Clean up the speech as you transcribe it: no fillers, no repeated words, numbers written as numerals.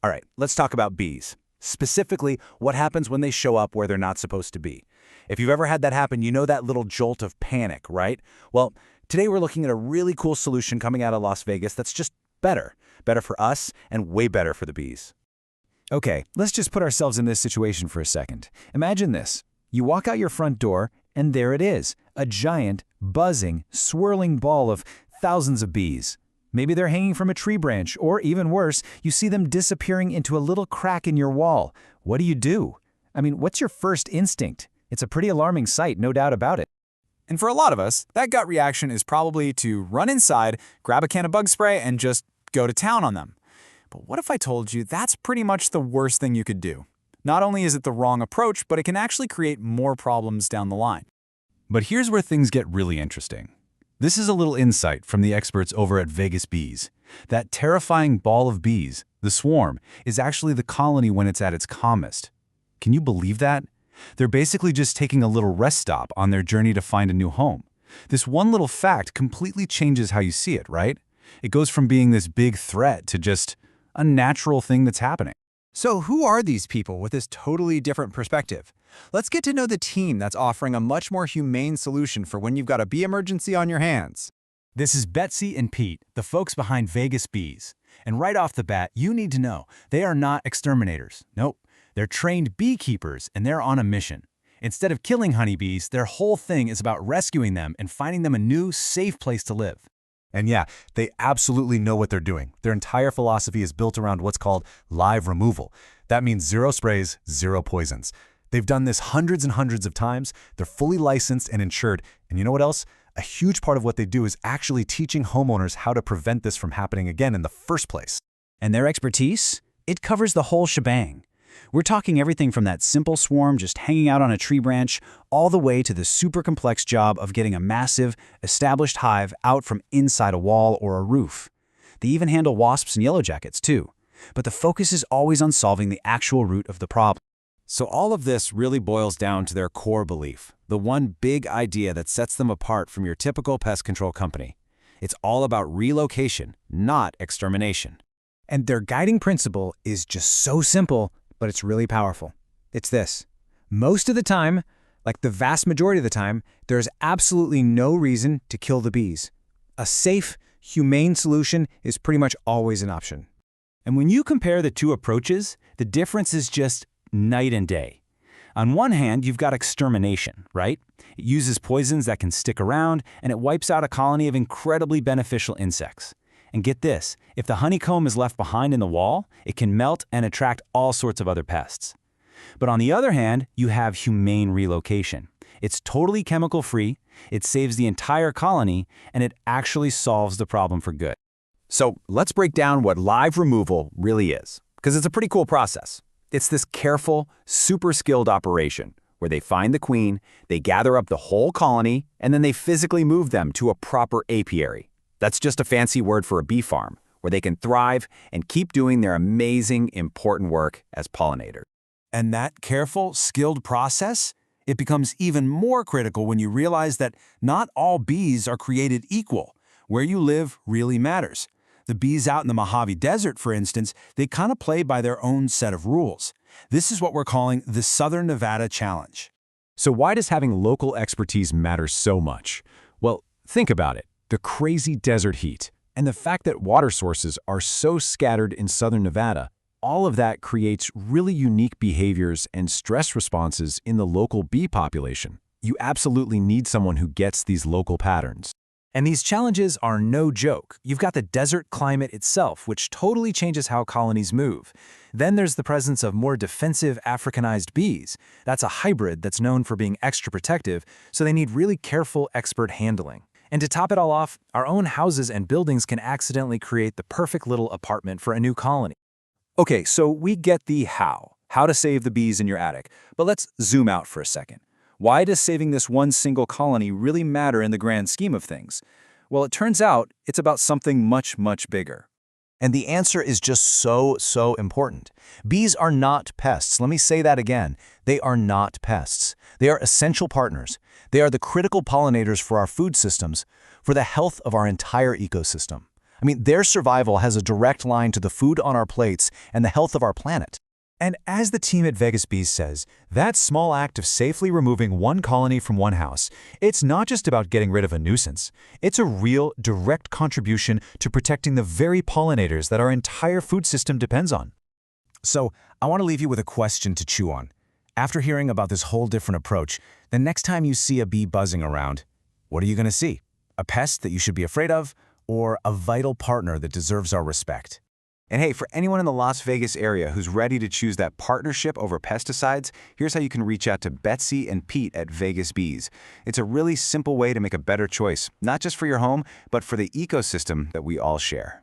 All right, let's talk about bees. Specifically, what happens when they show up where they're not supposed to be. If you've ever had that happen, you know that little jolt of panic, right? Well, today we're looking at a really cool solution coming out of Las Vegas that's just better. Better for us and way better for the bees. Okay, let's just put ourselves in this situation for a second. Imagine this. You walk out your front door, and there it is, a giant, buzzing, swirling ball of thousands of bees. Maybe they're hanging from a tree branch, or even worse, you see them disappearing into a little crack in your wall. What do? I mean, what's your first instinct? It's a pretty alarming sight, no doubt about it. And for a lot of us, that gut reaction is probably to run inside, grab a can of bug spray, and just go to town on them. But what if I told you that's pretty much the worst thing you could do? Not only is it the wrong approach, but it can actually create more problems down the line. But here's where things get really interesting. This is a little insight from the experts over at Vegas Bees. That terrifying ball of bees, the swarm, is actually the colony when it's at its calmest. Can you believe that? They're basically just taking a little rest stop on their journey to find a new home. This one little fact completely changes how you see it, right? It goes from being this big threat to just a natural thing that's happening. So who are these people with this totally different perspective? Let's get to know the team that's offering a much more humane solution for when you've got a bee emergency on your hands. This is Betsy and Pete, the folks behind Vegas Bees. And right off the bat, you need to know, they are not exterminators. Nope, they're trained beekeepers, and they're on a mission. Instead of killing honeybees, their whole thing is about rescuing them and finding them a new, safe place to live. And yeah, they absolutely know what they're doing. Their entire philosophy is built around what's called live removal. That means 0 sprays, 0 poisons. They've done this hundreds and hundreds of times. They're fully licensed and insured. And you know what else? A huge part of what they do is actually teaching homeowners how to prevent this from happening again in the first place. And their expertise? It covers the whole shebang. We're talking everything from that simple swarm just hanging out on a tree branch, all the way to the super complex job of getting a massive, established hive out from inside a wall or a roof. They even handle wasps and yellow jackets, too. But the focus is always on solving the actual root of the problem. So all of this really boils down to their core belief, the one big idea that sets them apart from your typical pest control company. It's all about relocation, not extermination. And their guiding principle is just so simple, but it's really powerful. It's this. Most of the time, like the vast majority of the time, there's absolutely no reason to kill the bees. A safe, humane solution is pretty much always an option. And when you compare the two approaches, the difference is just night and day. On one hand, you've got extermination, right? It uses poisons that can stick around, and it wipes out a colony of incredibly beneficial insects. And get this, if the honeycomb is left behind in the wall, it can melt and attract all sorts of other pests. But on the other hand, you have humane relocation. It's totally chemical-free, it saves the entire colony, and it actually solves the problem for good. So let's break down what live removal really is, because it's a pretty cool process. It's this careful, super skilled operation where they find the queen, they gather up the whole colony, and then they physically move them to a proper apiary. That's just a fancy word for a bee farm, where they can thrive and keep doing their amazing, important work as pollinators. And that careful, skilled process, it becomes even more critical when you realize that not all bees are created equal. Where you live really matters. The bees out in the Mojave Desert, for instance, they kind of play by their own set of rules. This is what we're calling the Southern Nevada Challenge. So why does having local expertise matter so much? Well, think about it. The crazy desert heat, and the fact that water sources are so scattered in southern Nevada, all of that creates really unique behaviors and stress responses in the local bee population. You absolutely need someone who gets these local patterns. And these challenges are no joke. You've got the desert climate itself, which totally changes how colonies move. Then there's the presence of more defensive Africanized bees. That's a hybrid that's known for being extra protective, so they need really careful, expert handling. And to top it all off, our own houses and buildings can accidentally create the perfect little apartment for a new colony. Okay, so we get the how to save the bees in your attic. But let's zoom out for a second. Why does saving this one single colony really matter in the grand scheme of things? Well, it turns out it's about something much, much bigger. And the answer is just so important. Bees are not pests. Let me say that again. They are not pests. They are essential partners. They are the critical pollinators for our food systems, for the health of our entire ecosystem. I mean, their survival has a direct line to the food on our plates and the health of our planet. And as the team at Vegas Bees says, that small act of safely removing one colony from one house, it's not just about getting rid of a nuisance. It's a real, direct contribution to protecting the very pollinators that our entire food system depends on. So, I want to leave you with a question to chew on. After hearing about this whole different approach, the next time you see a bee buzzing around, what are you going to see? A pest that you should be afraid of, or a vital partner that deserves our respect? And hey, for anyone in the Las Vegas area who's ready to choose that partnership over pesticides, here's how you can reach out to Betsy and Pete at Vegas Bees. It's a really simple way to make a better choice, not just for your home, but for the ecosystem that we all share.